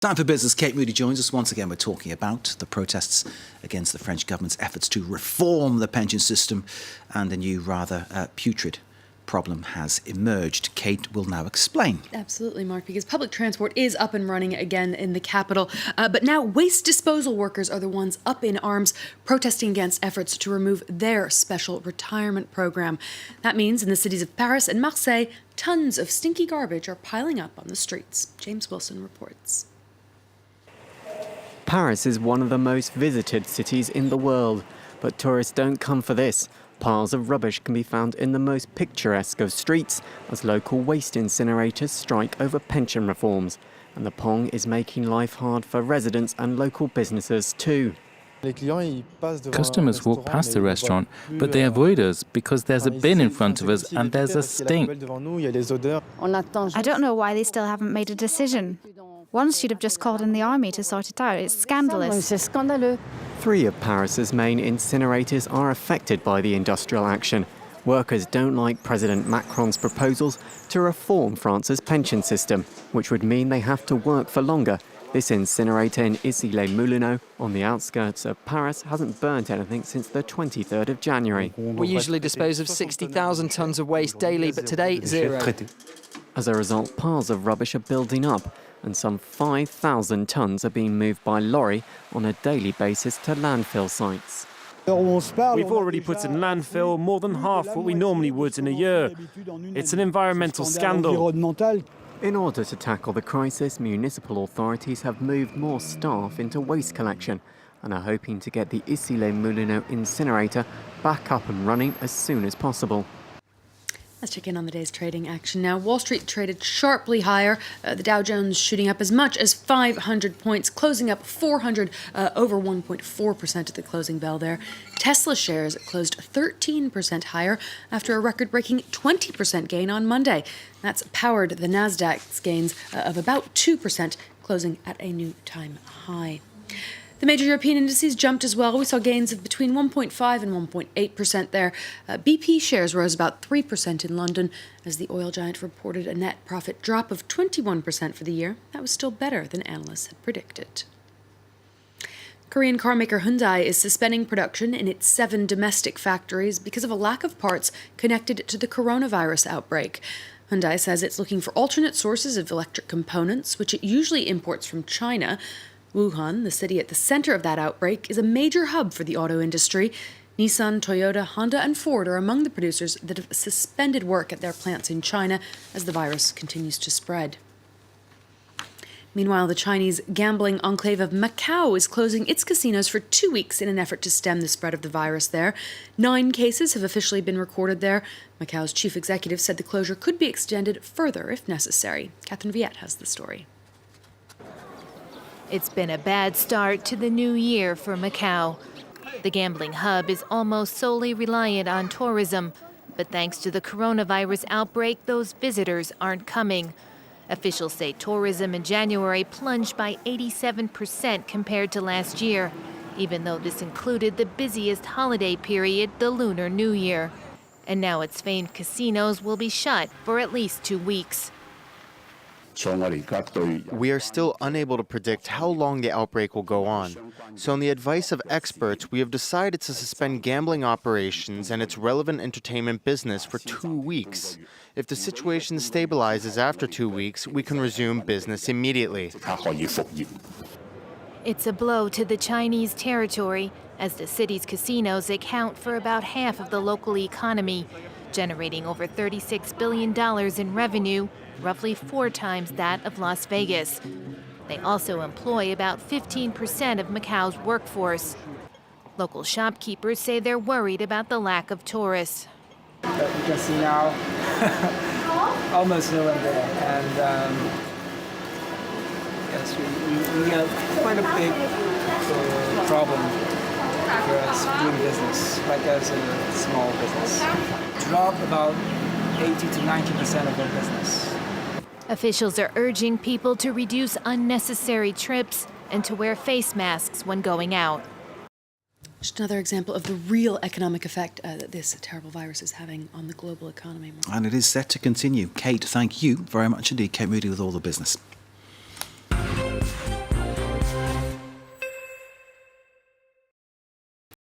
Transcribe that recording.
Time for business. Kate Moody joins us. Once again, we're talking about the protests against the French government's efforts to reform the pension system, and a new, rather putrid problem has emerged. Kate will now explain. Absolutely, Mark, because public transport is up and running again in the capital. But now waste disposal workers are the ones up in arms protesting against efforts to remove their special retirement program. That means in the cities of Paris and Marseille, tons of stinky garbage are piling up on the streets. James Wilson reports. Paris is one of the most visited cities in the world, but tourists don't come for this. Piles of rubbish can be found in the most picturesque of streets as local waste incinerators strike over pension reforms. And the Pont is making life hard for residents and local businesses too. Customers walk past the restaurant, but they avoid us because there's a bin in front of us and there's a stink. I don't know why they still haven't made a decision. One should have just called in the army to sort it out. It's scandalous. 3 of Paris's main incinerators are affected by the industrial action. Workers don't like President Macron's proposals to reform France's pension system, which would mean they have to work for longer. This incinerator in Issy-les-Moulineaux, on the outskirts of Paris, hasn't burnt anything since the 23rd of January. We usually dispose of 60,000 tonnes of waste daily, but today, 0. As a result, piles of rubbish are building up, and some 5,000 tonnes are being moved by lorry on a daily basis to landfill sites. We've already put in landfill more than half what we normally would in a year. It's an environmental scandal. In order to tackle the crisis, municipal authorities have moved more staff into waste collection and are hoping to get the Issy-les-Moulineaux incinerator back up and running as soon as possible. Let's check in on the day's trading action now. Wall Street traded sharply higher. The Dow Jones shooting up as much as 500 points, closing up 400, over 1.4% at the closing bell there. Tesla shares closed 13% higher after a record-breaking 20% gain on Monday. That's powered the Nasdaq's gains of about 2%, closing at a new time high. The major European indices jumped as well. We saw gains of between 1.5 and 1.8% there. BP shares rose about 3% in London as the oil giant reported a net profit drop of 21% for the year. That was still better than analysts had predicted. Korean carmaker Hyundai is suspending production in its 7 domestic factories because of a lack of parts connected to the coronavirus outbreak. Hyundai says it's looking for alternate sources of electric components, which it usually imports from China. Wuhan, the city at the center of that outbreak, is a major hub for the auto industry. Nissan, Toyota, Honda, and Ford are among the producers that have suspended work at their plants in China as the virus continues to spread. Meanwhile, the Chinese gambling enclave of Macau is closing its casinos for 2 weeks in an effort to stem the spread of the virus there. 9 cases have officially been recorded there. Macau's chief executive said the closure could be extended further if necessary. Catherine Viette has the story. It's been a bad start to the new year for Macau. The gambling hub is almost solely reliant on tourism, but thanks to the coronavirus outbreak, those visitors aren't coming. Officials say tourism in January plunged by 87% compared to last year, even though this included the busiest holiday period, the Lunar New Year. And now its famed casinos will be shut for at least 2 weeks. We are still unable to predict how long the outbreak will go on. So on the advice of experts, we have decided to suspend gambling operations and its relevant entertainment business for 2 weeks. If the situation stabilizes after 2 weeks, we can resume business immediately. It's a blow to the Chinese territory, as the city's casinos account for about half of the local economy, generating over $36 billion in revenue, roughly 4 times that of Las Vegas. They also employ about 15% of Macau's workforce. Local shopkeepers say they're worried about the lack of tourists. You can see now almost no one there, and yes, we have quite a big problem for us doing business, like as a small business. Drop about 80 to 90% of our business. Officials are urging people to reduce unnecessary trips and to wear face masks when going out. Just another example of the real economic effect that this terrible virus is having on the global economy. And it is set to continue. Kate, thank you very much indeed. Kate Moody with all the business.